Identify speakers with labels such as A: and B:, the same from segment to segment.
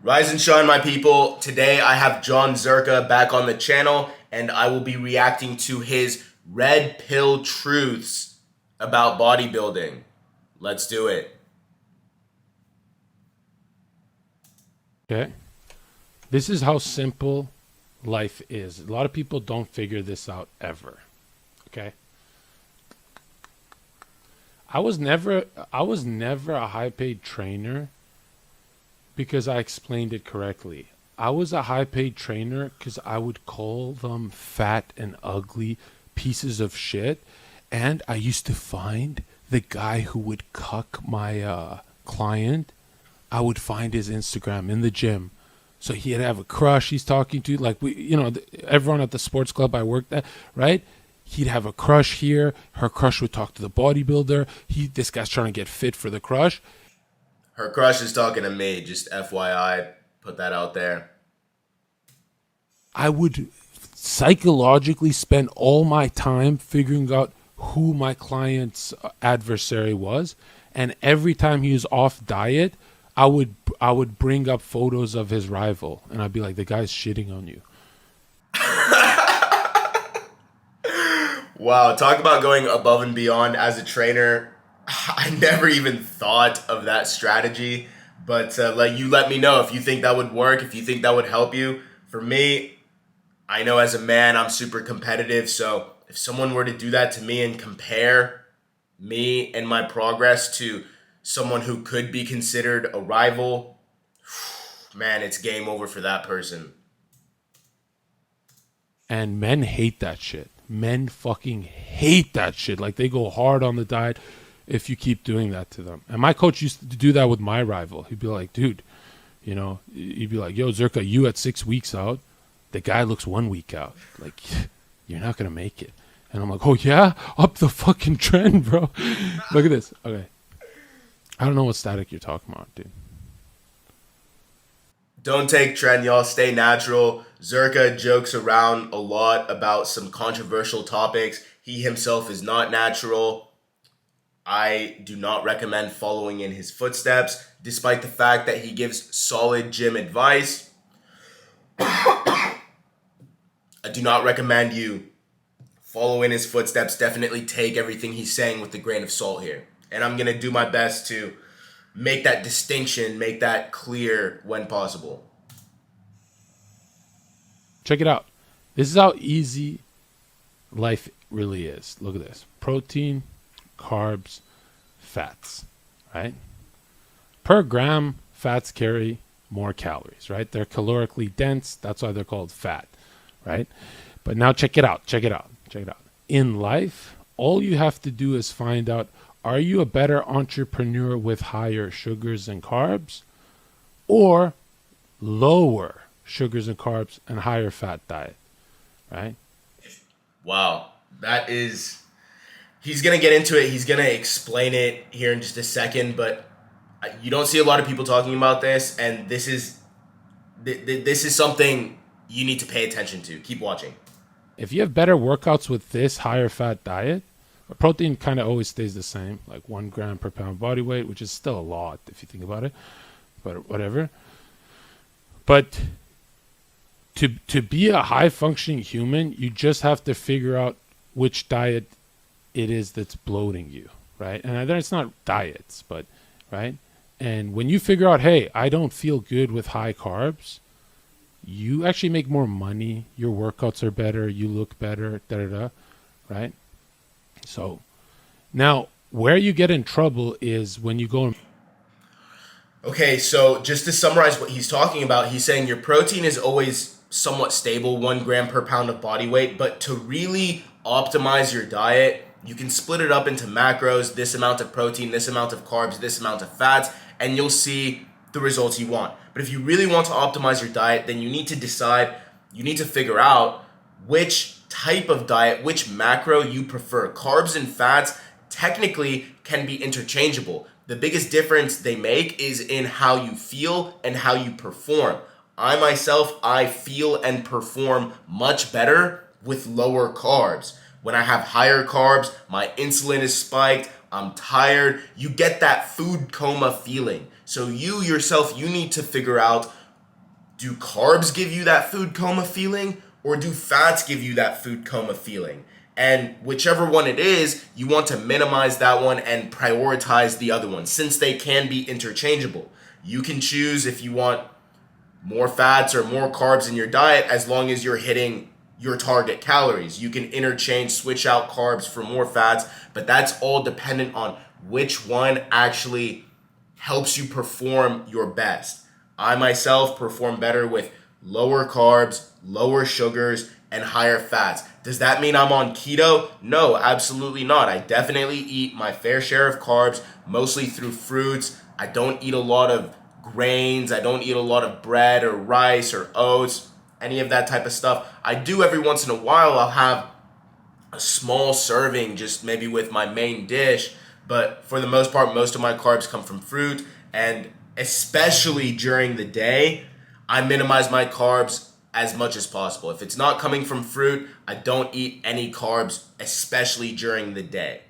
A: Rise and shine, my people. Today I have Jon Zherka back on the channel, and I will be reacting to his red pill truths about bodybuilding. Let's do it.
B: Okay. This is how simple life is. A lot of people don't figure this out ever. Okay. I was never a high-paid trainer because I explained it correctly. I was a high-paid trainer because I would call them fat and ugly pieces of shit, and I used to find the guy who would cuck my client. I would find his Instagram in the gym. So he'd have a crush he's talking to, like everyone at the sports club I worked at, right? He'd have a crush here. Her crush would talk to the bodybuilder. This guy's trying to get fit for the crush.
A: Her crush is talking to me, just FYI, put that out there.
B: I would psychologically spend all my time figuring out who my client's adversary was, and every time he was off diet, I would bring up photos of his rival, and I'd be like, the guy's shitting on you.
A: Wow, talk about going above and beyond as a trainer. I never even thought of that strategy, but you let me know if you think that would work, if you think that would help you. For me, I know as a man, I'm super competitive, so if someone were to do that to me and compare me and my progress to someone who could be considered a rival, man, it's game over for that person.
B: And men hate that shit. Men fucking hate that shit. Like, they go hard on the diet if you keep doing that to them. And my coach used to do that with my rival. He'd be like, dude, he'd be like, yo, Zherka, you at 6 weeks out, the guy looks 1 week out. Like, you're not going to make it. And I'm like, oh, yeah? Up the fucking trend, bro. Look at this. Okay. I don't know what static you're talking about, dude.
A: Don't take trend, y'all. Stay natural. Zherka jokes around a lot about some controversial topics. He himself is not natural. I do not recommend following in his footsteps, despite the fact that he gives solid gym advice. I do not recommend you follow in his footsteps. Definitely take everything he's saying with a grain of salt here. And I'm going to do my best to make that distinction, make that clear when possible.
B: Check it out. This is how easy life really is. Look at this. Protein, carbs, fats, right? Per gram, fats carry more calories, right? They're calorically dense. That's why they're called fat, right? But now check it out. In life, all you have to do is find out, are you a better entrepreneur with higher sugars and carbs, or lower sugars and carbs and higher fat diet, right?
A: Wow. He's going to get into it. He's going to explain it here in just a second, but you don't see a lot of people talking about this, and this is something you need to pay attention to. Keep watching.
B: If you have better workouts with this higher fat diet, protein kind of always stays the same, like 1 gram per pound body weight, which is still a lot if you think about it, but whatever. But to be a high functioning human, you just have to figure out which diet it is that's bloating you, right? And it's not diets, but right. And when you figure out, hey, I don't feel good with high carbs, you actually make more money. Your workouts are better. You look better, right? So now where you get in trouble is when you go.
A: Okay, so just to summarize what he's talking about, he's saying your protein is always somewhat stable, 1 gram per pound of body weight, but to really optimize your diet, you can split it up into macros, this amount of protein, this amount of carbs, this amount of fats, and you'll see the results you want. But if you really want to optimize your diet, then you need to figure out which type of diet, which macro you prefer. Carbs and fats technically can be interchangeable. The biggest difference they make is in how you feel and how you perform. I feel and perform much better with lower carbs. When I have higher carbs, my insulin is spiked, I'm tired. You get that food coma feeling. So you yourself, you need to figure out Do carbs give you that food coma feeling, or do fats give you that food coma feeling? And whichever one it is, you want to minimize that one and prioritize the other one, since they can be interchangeable. You can choose if you want more fats or more carbs in your diet as long as you're hitting your target calories. You can interchange, switch out carbs for more fats, but that's all dependent on which one actually helps you perform your best. I myself perform better with lower carbs, lower sugars, and higher fats. Does that mean I'm on keto? No, absolutely not. I definitely eat my fair share of carbs, mostly through fruits. I don't eat a lot of grains. I don't eat a lot of bread or rice or oats, any of that type of stuff. I do every once in a while. I'll have a small serving just maybe with my main dish, but for the most part, most of my carbs come from fruit, and especially during the day, I minimize my carbs as much as possible. If it's not coming from fruit, I don't eat any carbs, especially during the day.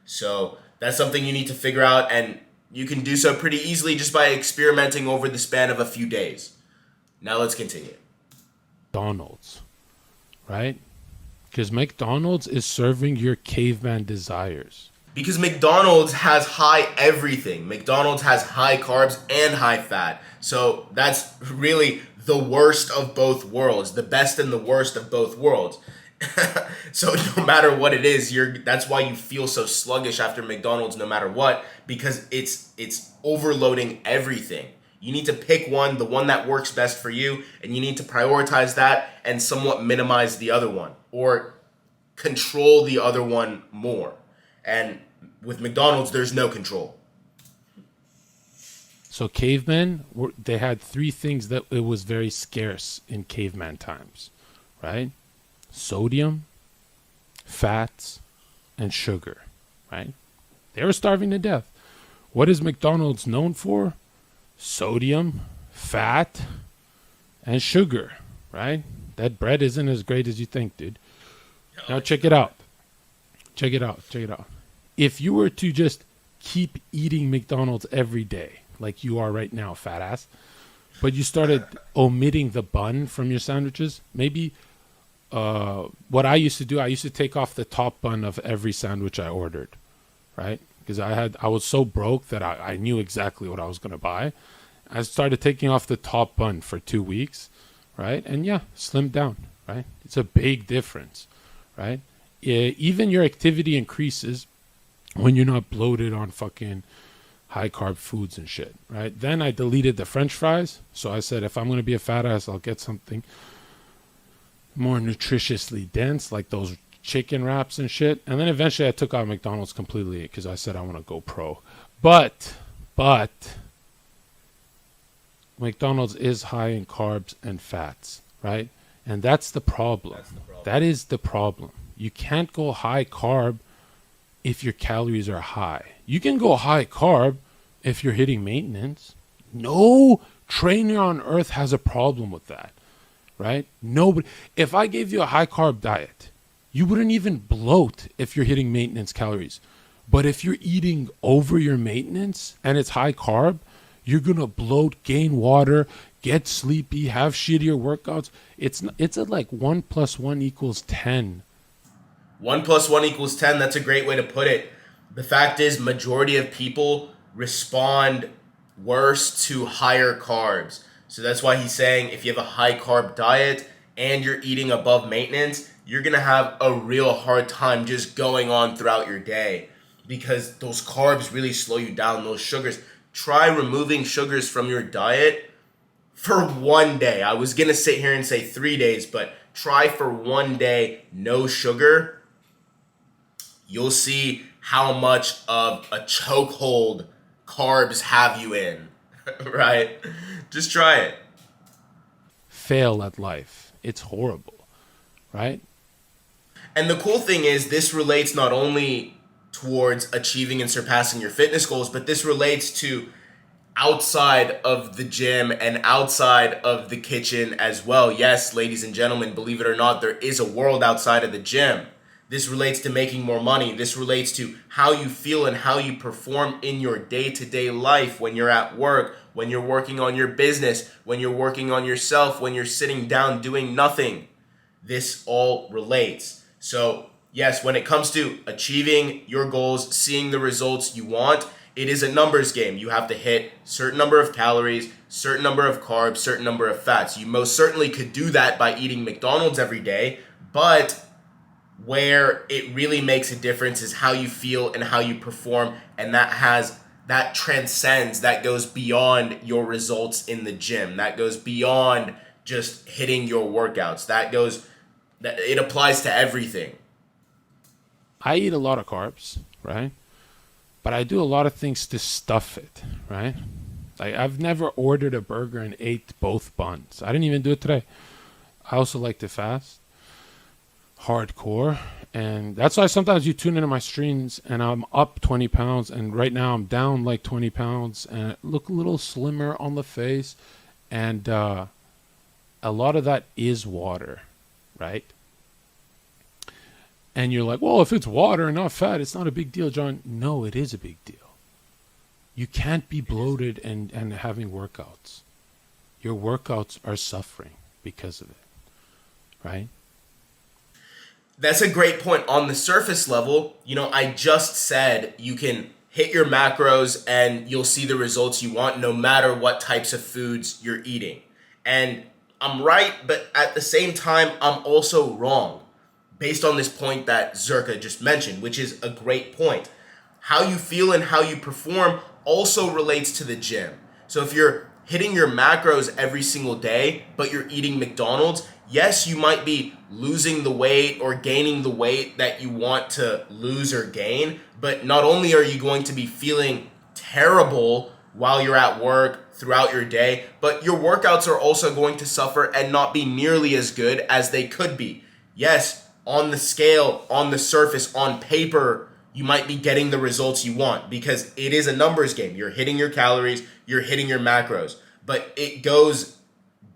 A: So that's something you need to figure out, and you can do so pretty easily just by experimenting over the span of a few days. Now let's continue.
B: McDonald's, right? Because McDonald's is serving your caveman desires.
A: Because McDonald's has high everything. McDonald's has high carbs and high fat. So that's really the worst of both worlds, the best and the worst of both worlds. So no matter what it is, that's why you feel so sluggish after McDonald's no matter what, because it's overloading everything. You need to pick one, the one that works best for you, and you need to prioritize that and somewhat minimize the other one or control the other one more. And with McDonald's, there's no control.
B: So cavemen, they had three things that it was very scarce in caveman times, right? Sodium, fats, and sugar, right? They were starving to death. What is McDonald's known for? Sodium, fat, and sugar, right? That bread isn't as great as you think, dude. Now check it out. Check it out. If you were to just keep eating McDonald's every day, like you are right now, fat ass, but you started omitting the bun from your sandwiches, maybe what I used to do, I used to take off the top bun of every sandwich I ordered, right? Because I was so broke that I knew exactly what I was going to buy. I started taking off the top bun for 2 weeks, right? And yeah, slimmed down, right? It's a big difference, right? Even your activity increases when you're not bloated on fucking high carb foods and shit, right? Then I deleted the French fries. So I said, if I'm going to be a fat ass, I'll get something more nutritiously dense, like those chicken wraps and shit. And then eventually I took out McDonald's completely because I said I want to go pro. But McDonald's is high in carbs and fats, right? And that's the problem. That is the problem. You can't go high carb if your calories are high. You can go high carb if you're hitting maintenance. No trainer on earth has a problem with that, right? Nobody. If I gave you a high carb diet, you wouldn't even bloat if you're hitting maintenance calories. But if you're eating over your maintenance and it's high carb, you're going to bloat, gain water, get sleepy, have shittier workouts. It's at like 1 + 1 = 10.
A: 1 + 1 = 10. That's a great way to put it. The fact is, majority of people respond worse to higher carbs. So that's why he's saying if you have a high carb diet and you're eating above maintenance, you're going to have a real hard time just going on throughout your day because those carbs really slow you down, those sugars. Try removing sugars from your diet for 1 day. I was going to sit here and say 3 days, but try for 1 day, no sugar. You'll see how much of a chokehold carbs have you in, right? Just try it.
B: Fail at life. It's horrible, right?
A: And the cool thing is this relates not only towards achieving and surpassing your fitness goals, but this relates to outside of the gym and outside of the kitchen as well. Yes, ladies and gentlemen, believe it or not, there is a world outside of the gym. This relates to making more money. This relates to how you feel and how you perform in your day-to-day life when you're at work, when you're working on your business, when you're working on yourself, when you're sitting down doing nothing. This all relates. So, yes, when it comes to achieving your goals, seeing the results you want, it is a numbers game. You have to hit certain number of calories, certain number of carbs, certain number of fats. You most certainly could do that by eating McDonald's every day, but where it really makes a difference is how you feel and how you perform, and that transcends, that goes beyond your results in the gym. That goes beyond just hitting your workouts. It applies to everything.
B: I eat a lot of carbs, right? But I do a lot of things to stuff it, right? I've never ordered a burger and ate both buns. I didn't even do it today. I also like to fast hardcore, and that's why sometimes you tune into my streams and I'm up 20 pounds, and right now I'm down like 20 pounds and I look a little slimmer on the face, and a lot of that is water, right? And you're like, well, if it's water and not fat, it's not a big deal, John. No, it is a big deal. You can't be bloated and having workouts. Your workouts are suffering because of it, right?
A: That's a great point. On the surface level, I just said you can hit your macros and you'll see the results you want no matter what types of foods you're eating. And I'm right, but at the same time, I'm also wrong based on this point that Zherka just mentioned, which is a great point. How you feel and how you perform also relates to the gym. So if you're hitting your macros every single day, but you're eating McDonald's, yes, you might be losing the weight or gaining the weight that you want to lose or gain, but not only are you going to be feeling terrible while you're at work throughout your day, but your workouts are also going to suffer and not be nearly as good as they could be. Yes, on the scale, on the surface, on paper, you might be getting the results you want because it is a numbers game. You're hitting your calories, you're hitting your macros, but it goes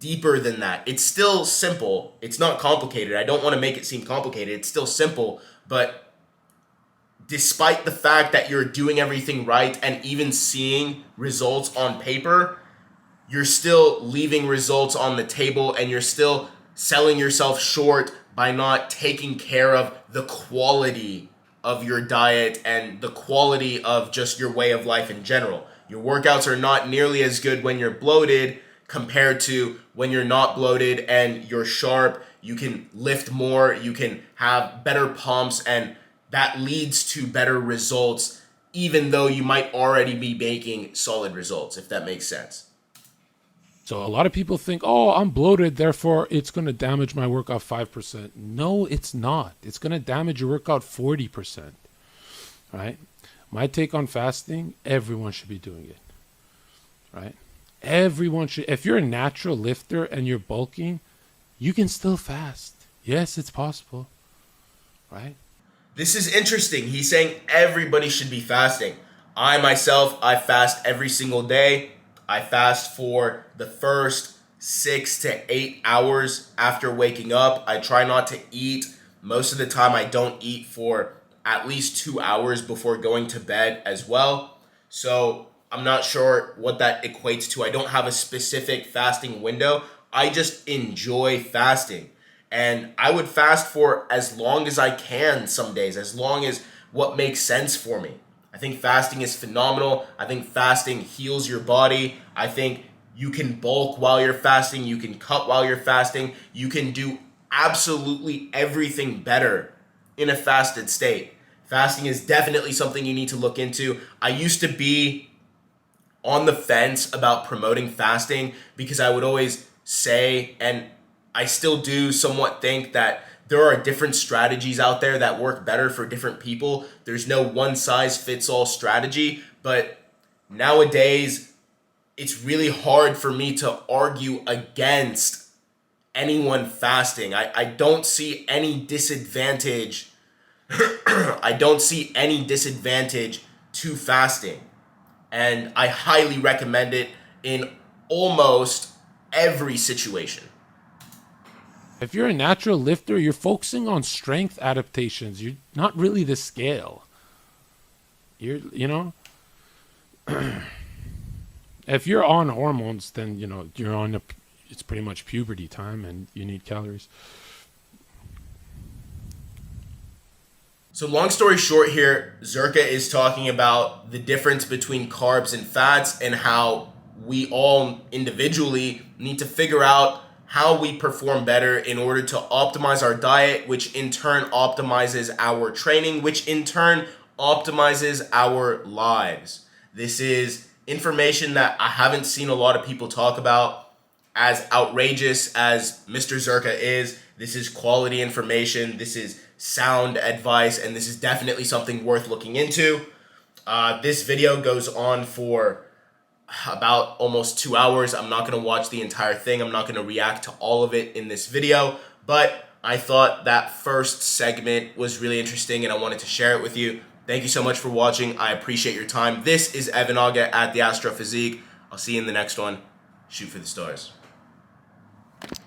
A: deeper than that. It's still simple. It's not complicated. I don't want to make it seem complicated. It's still simple, but despite the fact that you're doing everything right and even seeing results on paper, you're still leaving results on the table and you're still selling yourself short by not taking care of the quality of your diet and the quality of just your way of life in general. Your workouts are not nearly as good when you're bloated compared to when you're not bloated and you're sharp. You can lift more, you can have better pumps, and that leads to better results, even though you might already be making solid results, if that makes sense.
B: So a lot of people think, oh, I'm bloated, therefore it's going to damage my workout 5%. No, it's not. It's going to damage your workout 40%, right? My take on fasting, everyone should be doing it, right? Everyone should. If you're a natural lifter and you're bulking, you can still fast. Yes, it's possible, right?
A: This is interesting. He's saying everybody should be fasting. I myself, I fast every single day. I fast for the first 6 to 8 hours after waking up. I try not to eat. Most of the time, I don't eat for at least 2 hours before going to bed as well. So I'm not sure what that equates to. I don't have a specific fasting window. I just enjoy fasting. And I would fast for as long as I can some days, as long as what makes sense for me. I think fasting is phenomenal. I think fasting heals your body. I think you can bulk while you're fasting. You can cut while you're fasting. You can do absolutely everything better in a fasted state. Fasting is definitely something you need to look into. I used to be on the fence about promoting fasting because I would always say, and I still do somewhat think, that there are different strategies out there that work better for different people. There's no one size fits all strategy, but nowadays it's really hard for me to argue against anyone fasting. I don't see any disadvantage. I don't see any disadvantage to fasting. And I highly recommend it in almost every situation.
B: If you're a natural lifter, you're focusing on strength adaptations. You're not really the scale. You know, if you're on hormones, then, you know, it's pretty much puberty time and you need calories.
A: So long story short here, Zherka is talking about the difference between carbs and fats and how we all individually need to figure out how we perform better in order to optimize our diet, which in turn optimizes our training, which in turn optimizes our lives. This is information that I haven't seen a lot of people talk about. As outrageous as Mr. Zherka is, this is quality information, this is sound advice, and this is definitely something worth looking into. This video goes on for about almost 2 hours. I'm not going to watch the entire thing. I'm not going to react to all of it in this video, but I thought that first segment was really interesting and I wanted to share it with you. Thank you so much for watching. I appreciate your time. This is Evan Aga at the Astro Physique. I'll see you in the next one. Shoot for the stars.